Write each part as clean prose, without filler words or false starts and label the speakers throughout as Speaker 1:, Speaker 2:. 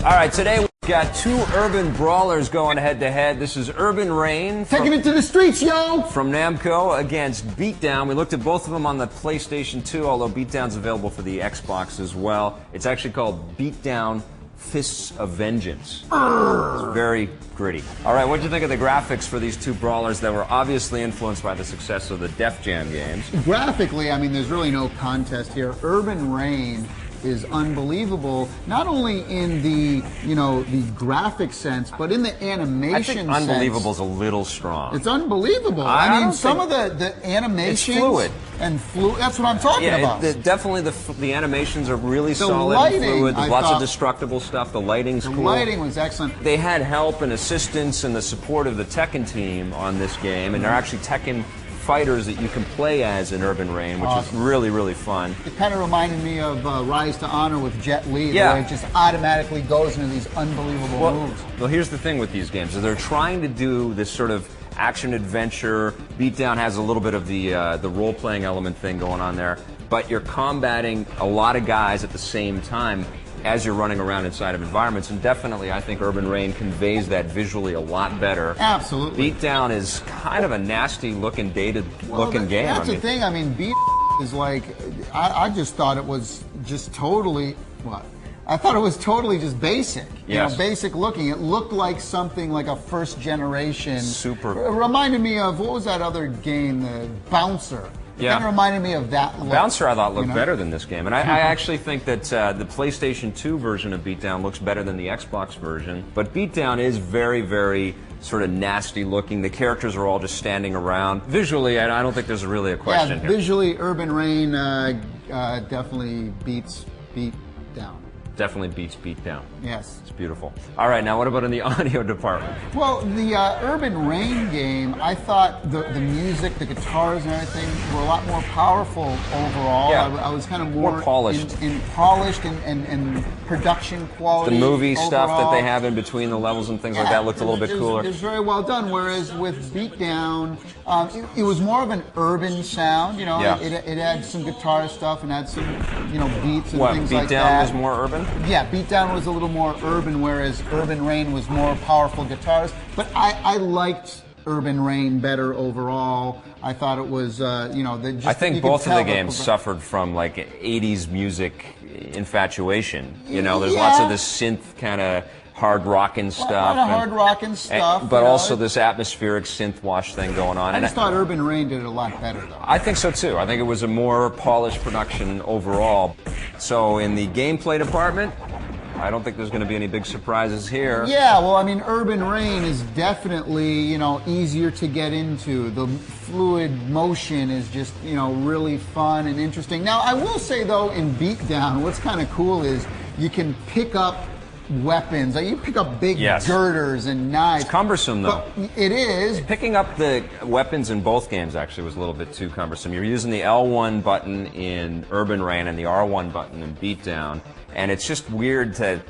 Speaker 1: All right, today we've got two urban brawlers going head-to-head. This is Urban Reign.
Speaker 2: Taking it to the streets, yo!
Speaker 1: From Namco against Beatdown. We looked at both of them on the PlayStation 2, although Beatdown's available for the Xbox as well. It's actually called Beatdown Fists of Vengeance. It's very gritty. All right, what did you think of the graphics for these two brawlers that were obviously influenced by the success of the Def Jam games?
Speaker 2: Graphically, I mean, there's really no contest here. Urban Reign is unbelievable, not only in the, the graphic sense, but in the animation sense.
Speaker 1: I think unbelievable is a little strong.
Speaker 2: It's unbelievable. I mean, some of the animations.
Speaker 1: It's fluid.
Speaker 2: And that's what I'm talking about.
Speaker 1: Definitely the animations are really solid
Speaker 2: lighting,
Speaker 1: and fluid. There's lots of destructible stuff. The lighting's cool.
Speaker 2: The lighting was excellent.
Speaker 1: They had help and assistance and the support of the Tekken team on this game, and they're actually Tekken fighters that you can play as in Urban Reign, which is really, really fun.
Speaker 2: It kind of reminded me of Rise to Honor with Jet Li, where it just automatically goes into these unbelievable moves.
Speaker 1: Well, here's the thing with these games, is they're trying to do this sort of action-adventure. Beatdown has a little bit of the role-playing element thing going on there, but you're combating a lot of guys at the same time as you're running around inside of environments, and definitely I think Urban Reign conveys that visually a lot better.
Speaker 2: Absolutely.
Speaker 1: Beatdown is kind of a nasty-looking, dated-looking game.
Speaker 2: That's the thing. I mean, Beatdown is like, I just thought it was just totally, I thought it was totally just basic.
Speaker 1: Yes.
Speaker 2: Basic looking. It looked like something like a first generation.
Speaker 1: Super.
Speaker 2: It reminded me of, what was that other game, the Bouncer? It kind of reminded me of that look.
Speaker 1: Bouncer, I thought, looked better than this game. And I actually think that the PlayStation 2 version of Beatdown looks better than the Xbox version. But Beatdown is very, very sort of nasty looking. The characters are all just standing around. Visually, I don't think there's really a question here.
Speaker 2: Visually, Urban Reign definitely beats Beatdown.
Speaker 1: Definitely beats Beatdown.
Speaker 2: Yes.
Speaker 1: It's beautiful. All right, now what about in the audio department?
Speaker 2: Well, the Urban Reign game, I thought the music, the guitars and everything were a lot more powerful overall.
Speaker 1: Yeah.
Speaker 2: I was kind of more
Speaker 1: polished.
Speaker 2: Polished and production quality.
Speaker 1: The movie
Speaker 2: overall.
Speaker 1: Stuff that they have in between the levels and things like that looked a little bit cooler.
Speaker 2: It was very well done, whereas with Beatdown, it was more of an urban sound. It had some guitar stuff and had some, beats and things like that.
Speaker 1: Beatdown was more urban?
Speaker 2: Yeah, Beatdown was a little more urban, whereas Urban Reign was more powerful guitars. But I liked Urban Reign better overall. I thought it was,
Speaker 1: I think both of the games suffered from like 80s music infatuation. There's lots of this synth kind of hard rockin' stuff.
Speaker 2: Hard rockin' stuff.
Speaker 1: But also this atmospheric synth wash thing going on.
Speaker 2: I just thought Urban Reign did it a lot better, though.
Speaker 1: I think so, too. I think it was a more polished production overall. So in the gameplay department, I don't think there's going to be any big surprises here.
Speaker 2: Yeah, well, I mean, Urban Reign is definitely, easier to get into. The fluid motion is just, really fun and interesting. Now, I will say, though, in Beatdown, what's kind of cool is you can pick up weapons. You pick up big girders and knives.
Speaker 1: It's cumbersome, though.
Speaker 2: But it is.
Speaker 1: Picking up the weapons in both games actually was a little bit too cumbersome. You're using the L1 button in Urban Reign and the R1 button in Beatdown, and it's just weird to,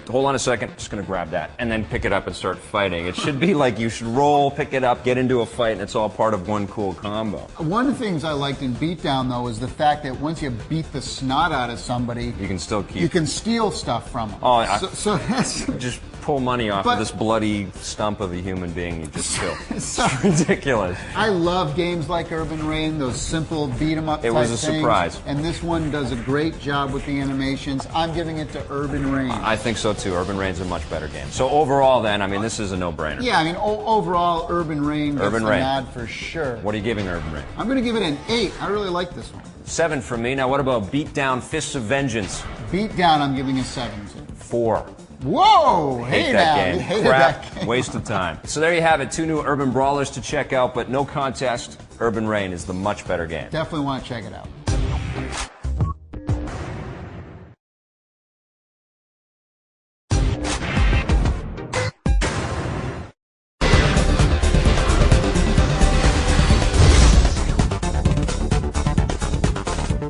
Speaker 1: hold on a second, just going to grab that, and then pick it up and start fighting. It should be like you should roll, pick it up, get into a fight, and it's all part of one cool combo.
Speaker 2: One of the things I liked in Beatdown, though, is the fact that once you beat the snot out of somebody,
Speaker 1: you can still keep.
Speaker 2: You can steal stuff from them.
Speaker 1: Oh,
Speaker 2: so that's
Speaker 1: just pull money off of this bloody stump of a human being you just killed. It's ridiculous.
Speaker 2: I love games like Urban Reign, those simple beat 'em up.
Speaker 1: It was a surprise,
Speaker 2: and this one does a great job with the animations. I'm giving it to Urban Reign.
Speaker 1: I think so too. Urban Reign's a much better game. So overall, then, I mean, this is a no-brainer.
Speaker 2: Yeah, I mean, overall, Urban Reign gets the nod for sure.
Speaker 1: What are you giving Urban Reign?
Speaker 2: I'm going to give it an 8. I really like this one.
Speaker 1: 7 from me. Now, what about Beatdown Fists of Vengeance?
Speaker 2: Beatdown, I'm giving a 7 to.
Speaker 1: 4.
Speaker 2: Whoa!
Speaker 1: Hate that game. Crap. Waste of time. So there you have it. 2 new urban brawlers to check out, but no contest. Urban Reign is the much better game.
Speaker 2: Definitely want to check it out.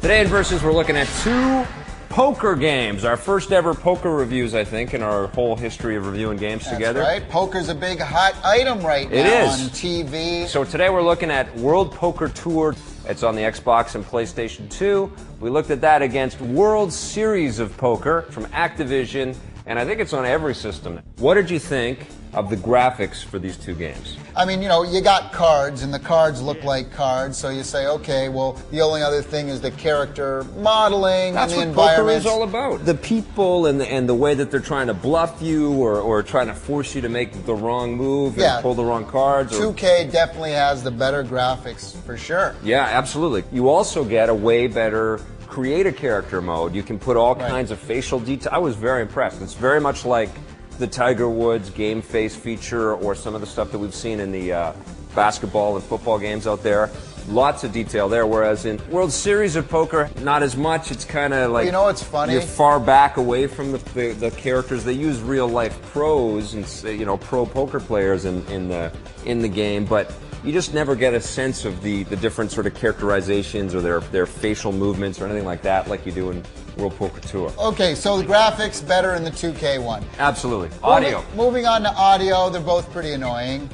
Speaker 1: Today in Versus, we're looking at 2 poker games. Our first ever poker reviews, I think, in our whole history of reviewing games together.
Speaker 2: That's right. Poker's a big hot item right now on TV.
Speaker 1: So today we're looking at World Poker Tour. It's on the Xbox and PlayStation 2. We looked at that against World Series of Poker from Activision and I think it's on every system. What did you think of the graphics for these two games?
Speaker 2: I mean, you know, you got cards, and the cards look like cards, so you say, okay, well, the only other thing is the character modeling and the environment.
Speaker 1: That's what poker is all about. The people and the way that they're trying to bluff you or trying to force you to make the wrong move and pull the wrong cards.
Speaker 2: 2K definitely has the better graphics, for sure.
Speaker 1: Yeah, absolutely. You also get a way better create a character mode. You can put all kinds of facial detail. I was very impressed. It's very much like the Tiger Woods game face feature or some of the stuff that we've seen in the basketball and football games out there. Lots of detail there, whereas in World Series of Poker, not as much. It's kind of like,
Speaker 2: you know what's funny?
Speaker 1: You're far back away from the characters. They use real life pros and, you know, pro poker players in the game, but you just never get a sense of the different sort of characterizations or their facial movements or anything like that like you do in World Poker Tour.
Speaker 2: Okay, so the graphics better in the 2K one.
Speaker 1: Absolutely. Audio.
Speaker 2: Moving on to audio, they're both pretty annoying.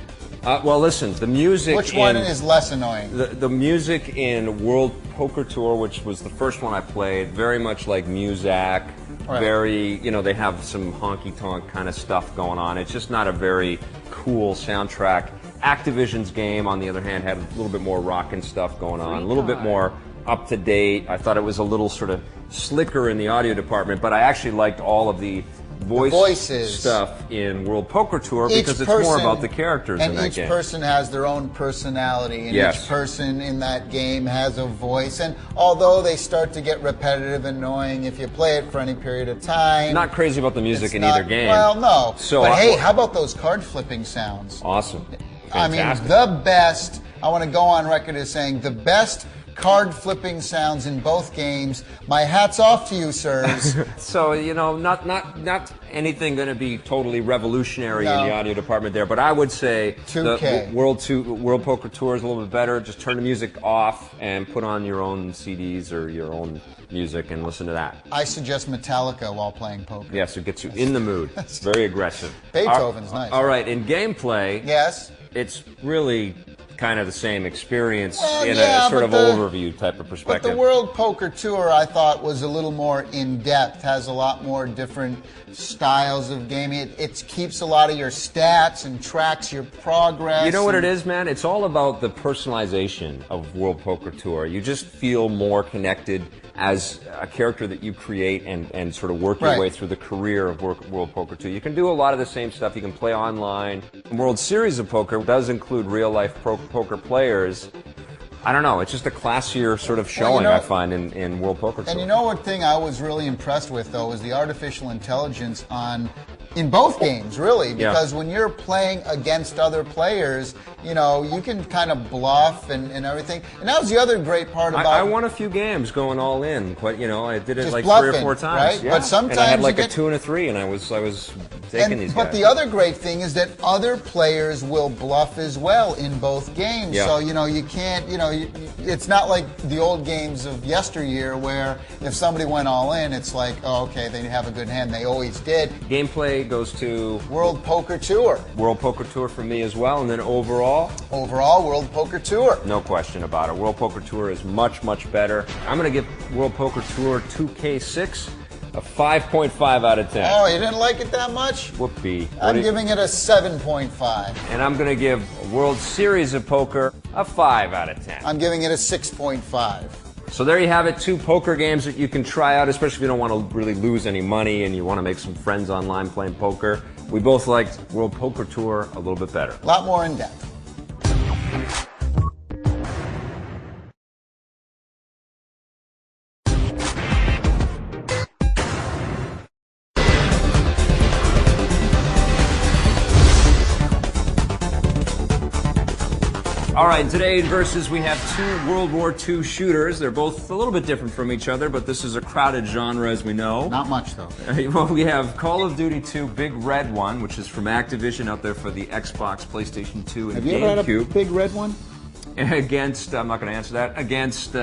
Speaker 1: Well, listen, the music.
Speaker 2: Which one is less annoying?
Speaker 1: The music in World Poker Tour, which was the first one I played, very much like Muzak. Right. Very, you know, they have some honky-tonk kind of stuff going on. It's just not a very cool soundtrack. Activision's game, on the other hand, had a little bit more rock and stuff going on, a little bit more up to date. I thought it was a little sort of slicker in the audio department, but I actually liked all of the voices stuff in World Poker Tour because it's more about the characters in that game.
Speaker 2: And each person has their own personality, and each person in that game has a voice. And although they start to get repetitive and annoying if you play it for any period of time.
Speaker 1: Not crazy about the music in either game.
Speaker 2: Well, no. So, but hey, how about those card flipping sounds?
Speaker 1: Awesome.
Speaker 2: I
Speaker 1: Fantastic.
Speaker 2: mean, the best, I want to go on record as saying the best card flipping sounds in both games. My hat's off to you, sirs.
Speaker 1: So, you know, not anything going to be totally revolutionary in the audio department there, but I would say
Speaker 2: 2K.
Speaker 1: The World Poker Tour is a little bit better. Just turn the music off and put on your own CDs or your own music and listen to that.
Speaker 2: I suggest Metallica while playing poker.
Speaker 1: Yes, it gets you in the mood. It's very aggressive.
Speaker 2: Beethoven's nice.
Speaker 1: All right, in gameplay, it's really kind of the same experience in a sort of overview type of perspective.
Speaker 2: But the World Poker Tour, I thought, was a little more in-depth, has a lot more different styles of gaming. It keeps a lot of your stats and tracks your progress.
Speaker 1: You know what it is, man? It's all about the personalization of World Poker Tour. You just feel more connected as a character that you create and sort of work your way through the career of World Poker Tour. You can do a lot of the same stuff. You can play online. World Series of Poker does include real-life poker players. I don't know. It's just a classier sort of showing, I find, in World Poker Tour.
Speaker 2: And you know what thing I was really impressed with, though, was the artificial intelligence in both games, really, because when you're playing against other players, you know, you can kind of bluff and everything. And that was the other great part about...
Speaker 1: I won a few games going all in. Quite, you know, I did it like
Speaker 2: bluffing,
Speaker 1: 3 or 4 times.
Speaker 2: Right? But sometimes
Speaker 1: and I had like a 2 and a 3, and I was taking these guys.
Speaker 2: But the other great thing is that other players will bluff as well in both games. So, you know, you can't, you know, it's not like the old games of yesteryear where if somebody went all in, it's like, oh, okay, they have a good hand. They always did.
Speaker 1: Gameplay goes to
Speaker 2: World Poker Tour.
Speaker 1: World Poker Tour for me as well, and then overall?
Speaker 2: Overall, World Poker Tour.
Speaker 1: No question about it. World Poker Tour is much, much better. I'm going to give World Poker Tour 2K6 a 5.5 out of 10.
Speaker 2: Oh, you didn't like it that much?
Speaker 1: Whoopee.
Speaker 2: I'm giving it a 7.5.
Speaker 1: And I'm going to give World Series of Poker a 5 out of 10.
Speaker 2: I'm giving it a 6.5.
Speaker 1: So there you have it, 2 poker games that you can try out, especially if you don't want to really lose any money and you want to make some friends online playing poker. We both liked World Poker Tour a little bit better.
Speaker 2: A lot more in depth.
Speaker 1: All right, today in Versus we have 2 World War II shooters. They're both a little bit different from each other, but this is a crowded genre, as we know.
Speaker 2: Not much, though.
Speaker 1: Well, we have Call of Duty 2 Big Red One, which is from Activision out there for the Xbox, PlayStation 2, and GameCube.
Speaker 2: Have you ever had a Big Red One?
Speaker 1: Against, I'm not going to answer that, against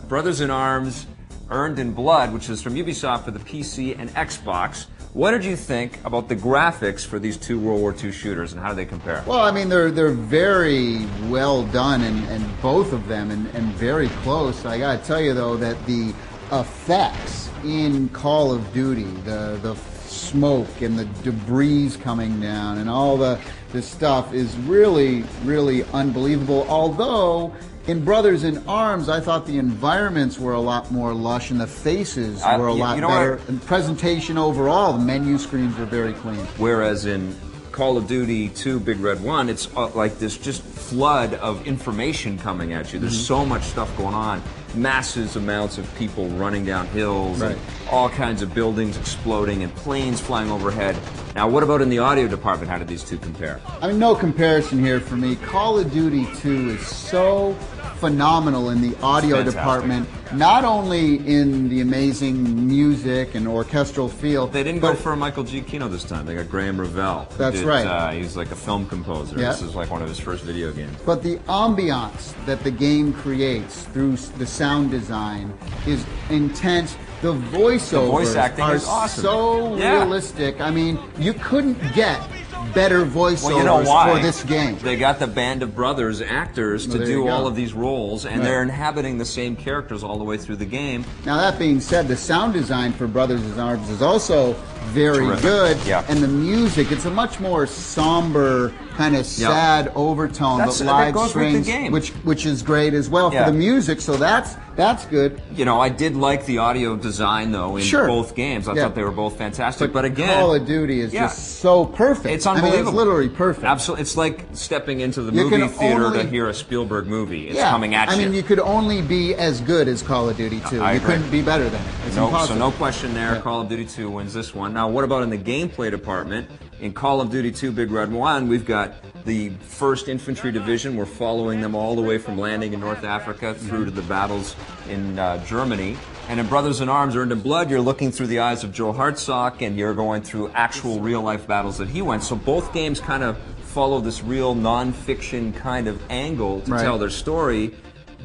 Speaker 1: Brothers in Arms, Earned in Blood, which is from Ubisoft for the PC and Xbox. What did you think about the graphics for these 2 World War II shooters, and how do they compare?
Speaker 2: Well, I mean, they're very well done, and both of them, and very close. I got to tell you, though, that the effects in Call of Duty, the smoke and the debris coming down and all this stuff is really, really unbelievable. Although in Brothers in Arms, I thought the environments were a lot more lush and the faces were a lot better. And presentation overall, the menu screens were very clean.
Speaker 1: Whereas in Call of Duty 2 Big Red 1, it's like this just flood of information coming at you. There's so much stuff going on. Massive amounts of people running down hills, and all kinds of buildings exploding and planes flying overhead. Now, what about in the audio department? How did these two compare?
Speaker 2: I mean, no comparison here for me. Call of Duty 2 is so phenomenal in the audio department, not only in the amazing music and orchestral feel.
Speaker 1: They didn't go for Michael Giacchino this time. They got Graham Revell.
Speaker 2: That's right.
Speaker 1: He's like a film composer. This is like one of his first video games.
Speaker 2: But the ambiance that the game creates through the sound design is intense. The voiceovers
Speaker 1: voice acting
Speaker 2: are
Speaker 1: is awesome.
Speaker 2: So realistic. I mean, you couldn't get better voiceovers for this game.
Speaker 1: They got the band of brothers, actors, to do all of these roles, and they're inhabiting the same characters all the way through the game.
Speaker 2: Now, that being said, the sound design for Brothers in Arms is also very good, and the music, it's a much more somber, kind of sad overtone, but live strings, which is great as well for the music, so that's good.
Speaker 1: You know, I did like the audio design, though, in both games. I thought they were both fantastic, but again,
Speaker 2: Call of Duty is just so perfect.
Speaker 1: It's unbelievable.
Speaker 2: I mean, it's literally perfect.
Speaker 1: Absolutely. It's like stepping into the movie theater to hear a Spielberg movie. It's coming at you.
Speaker 2: I mean, you could only be as good as Call of Duty 2. You couldn't be better than it. It's impossible.
Speaker 1: So no question there, Call of Duty 2 wins this one. Now, what about in the gameplay department? In Call of Duty 2 Big Red 1, we've got the 1st Infantry Division. We're following them all the way from landing in North Africa through to the battles in Germany. And in Brothers in Arms, Earned in Blood, you're looking through the eyes of Joe Hartsock, and you're going through actual real-life battles that he went. So both games kind of follow this real non-fiction kind of angle to tell their story,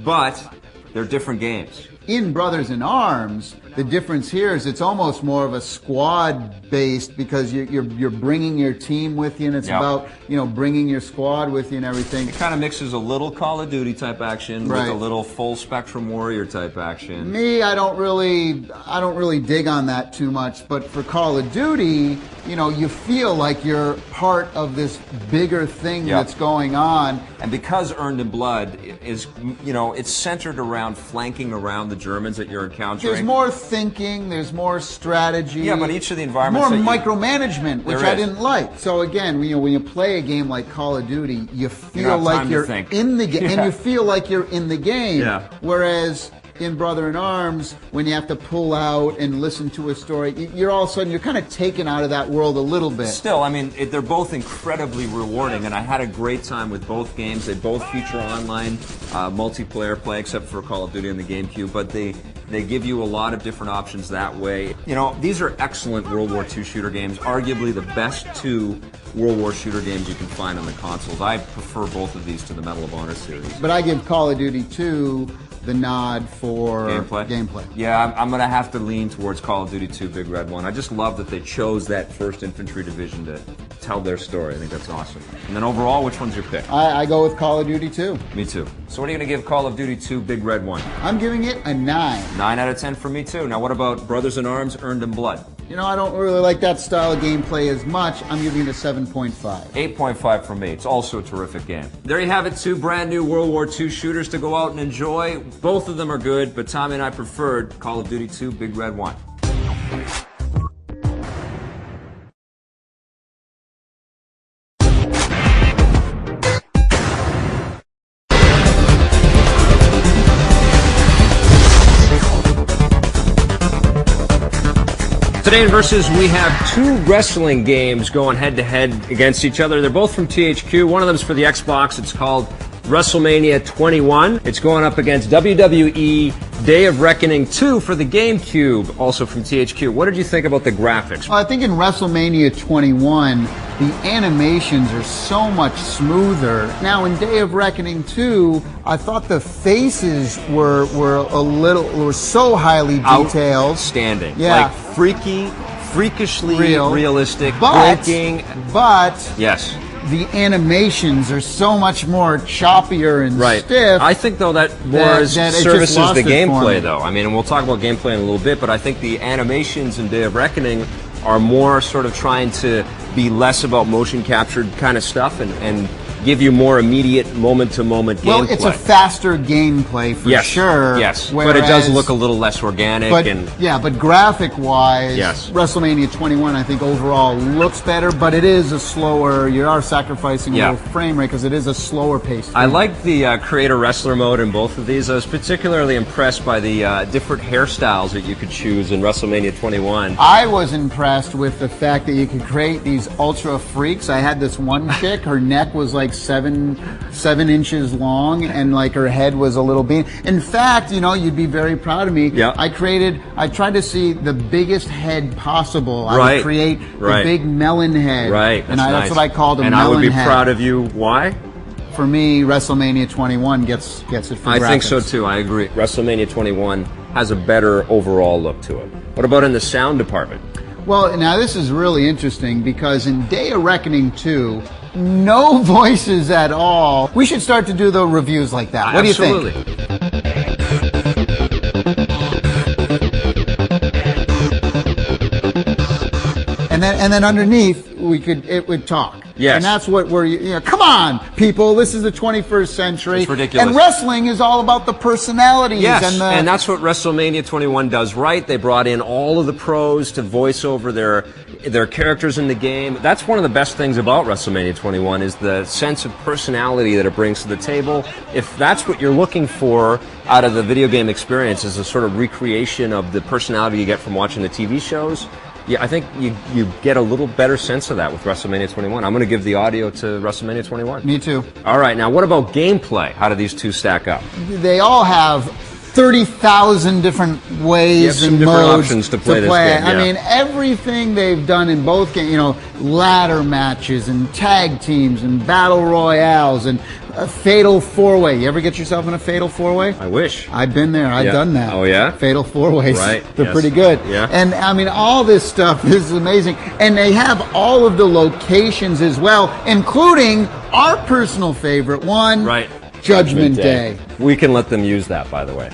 Speaker 1: but they're different games.
Speaker 2: In Brothers in Arms, the difference here is it's almost more of a squad-based, because you're bringing your team with you, and it's about bringing your squad with you and everything.
Speaker 1: It kind of mixes a little Call of Duty type action with a little full spectrum warrior type action.
Speaker 2: Me, I don't really dig on that too much. But for Call of Duty, you feel like you're part of this bigger thing that's going on.
Speaker 1: And because Earned in Blood is, it's centered around flanking around the Germans that you're encountering.
Speaker 2: There's more thinking, there's more strategy.
Speaker 1: Yeah, but each of the environments...
Speaker 2: More micromanagement, which I didn't like. So again, when you play a game like Call of Duty, you feel like you're in the game, and you feel like you're in the game. Whereas in Brother in Arms, when you have to pull out and listen to a story, you're all of a sudden, you're kind of taken out of that world a little bit.
Speaker 1: Still, I mean, they're both incredibly rewarding, and I had a great time with both games. They both feature online multiplayer play, except for Call of Duty on the GameCube, but they give you a lot of different options that way. These are excellent World War II shooter games, arguably the best 2 World War shooter games you can find on the consoles. I prefer both of these to the Medal of Honor series.
Speaker 2: But I give Call of Duty 2 the nod for gameplay.
Speaker 1: Yeah, I'm going to have to lean towards Call of Duty 2 Big Red 1. I just love that they chose that 1st Infantry Division to tell their story. I think that's awesome. And then overall, which one's your pick?
Speaker 2: I go with Call of Duty 2.
Speaker 1: Me too. So what are you going to give Call of Duty 2 Big Red 1?
Speaker 2: I'm giving it a 9.
Speaker 1: 9 out of 10 for me too. Now what about Brothers in Arms, Earned in Blood?
Speaker 2: I don't really like that style of gameplay as much. I'm giving it a 7.5.
Speaker 1: 8.5 for me. It's also a terrific game. There you have it, 2 brand new World War II shooters to go out and enjoy. Both of them are good, but Tommy and I preferred Call of Duty 2 Big Red 1. Today in Versus, we have 2 wrestling games going head-to-head against each other. They're both from THQ. One of them is for the Xbox. It's called WrestleMania 21. It's going up against WWE Day of Reckoning 2 for the GameCube, also from THQ. What did you think about the graphics?
Speaker 2: Well, I think in WrestleMania 21, the animations are so much smoother. Now, in Day of Reckoning 2, I thought the faces were so highly detailed.
Speaker 1: Outstanding. Yeah. Like freakishly realistic,
Speaker 2: but
Speaker 1: yes.
Speaker 2: The animations are so much more choppier and stiff.
Speaker 1: I think, though, that services the gameplay, though. I mean, and we'll talk about gameplay in a little bit, but I think the animations in Day of Reckoning are more sort of trying to be less about motion captured kind of stuff and give you more immediate moment-to-moment gameplay.
Speaker 2: Well, it's a faster gameplay for sure.
Speaker 1: Yes, but it does look a little less organic.
Speaker 2: But graphic-wise, WrestleMania 21, I think overall looks better, but it is a slower. You are sacrificing a little frame rate because it is a slower pace.
Speaker 1: I like the creator-wrestler mode in both of these. I was particularly impressed by the different hairstyles that you could choose in WrestleMania 21.
Speaker 2: I was impressed with the fact that you could create these ultra freaks. I had this one chick, her neck was like 7 inches long, and like her head was a little bean. In fact, you know, you'd be very proud of me.
Speaker 1: Yeah.
Speaker 2: I tried to see the biggest head possible. I would create the big melon head.
Speaker 1: Right.
Speaker 2: That's what I called a melon
Speaker 1: head. And I would be
Speaker 2: head.
Speaker 1: proud of you. Why?
Speaker 2: For me, WrestleMania 21 gets it for graphics.
Speaker 1: I think so too. I agree. WrestleMania 21 has a better overall look to it. What about in the sound department?
Speaker 2: Well, now this is really interesting because in Day of Reckoning 2, no voices at all. We should start to do the reviews like that. What do you think? And then underneath it would talk.
Speaker 1: Yes.
Speaker 2: And that's what come on, people, this is the 21st century.
Speaker 1: It's ridiculous.
Speaker 2: And wrestling is all about the personalities.
Speaker 1: Yes, and that's what WrestleMania 21 does right. They brought in all of the pros to voice over their characters in the game. That's one of the best things about WrestleMania 21 is the sense of personality that it brings to the table. If that's what you're looking for out of the video game experience, is a sort of recreation of the personality you get from watching the TV shows, I think you get a little better sense of that with WrestleMania 21. I'm going to give the audio to WrestleMania 21.
Speaker 2: Me too.
Speaker 1: All right, now what about gameplay? How do these two stack up?
Speaker 2: They all have 30,000 different ways and
Speaker 1: different
Speaker 2: modes
Speaker 1: options to play this game.
Speaker 2: I mean, everything they've done in both games, ladder matches and tag teams and battle royales and a fatal four-way. You ever get yourself in a fatal four-way?
Speaker 1: I wish.
Speaker 2: I've been there. I've done that.
Speaker 1: Oh, yeah?
Speaker 2: Fatal four-ways.
Speaker 1: Right.
Speaker 2: They're pretty good.
Speaker 1: Yeah.
Speaker 2: And, I mean, all this stuff is amazing. And they have all of the locations as well, including our personal favorite one, Judgment Day.
Speaker 1: We can let them use that, by the way.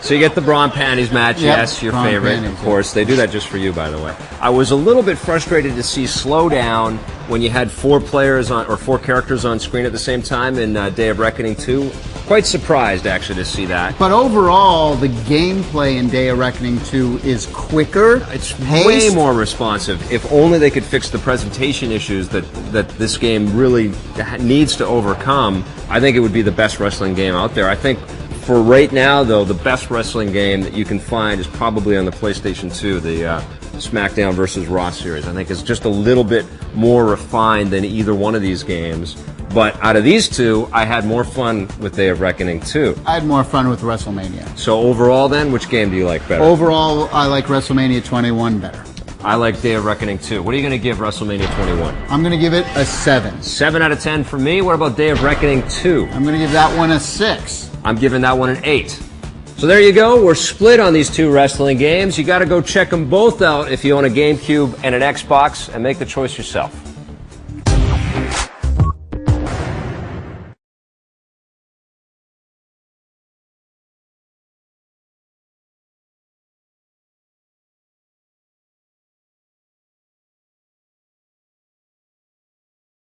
Speaker 1: So you get the bra and panties match, yes, your favorite, of course. They do that just for you, by the way. I was a little bit frustrated to see slowdown when you had 4 characters on screen at the same time in Day of Reckoning 2. Quite surprised, actually, to see that.
Speaker 2: But overall, the gameplay in Day of Reckoning 2 is quicker.
Speaker 1: It's way more responsive. If only they could fix the presentation issues that this game really needs to overcome, I think it would be the best wrestling game out there. I think for right now, though, the best wrestling game that you can find is probably on the PlayStation 2, the SmackDown vs. Raw series. I think it's just a little bit more refined than either one of these games. But out of these two, I had more fun with Day of Reckoning 2.
Speaker 2: I had more fun with WrestleMania.
Speaker 1: So overall, then, which game do you like better?
Speaker 2: Overall, I like WrestleMania 21 better.
Speaker 1: I like Day of Reckoning 2. What are you going to give WrestleMania 21?
Speaker 2: I'm going to give it a 7.
Speaker 1: 7 out of 10 for me. What about Day of Reckoning 2?
Speaker 2: I'm going to give that one a 6.
Speaker 1: I'm giving that one an 8. So there you go. We're split on these two wrestling games. You got to go check them both out if you own a GameCube and an Xbox, and make the choice yourself.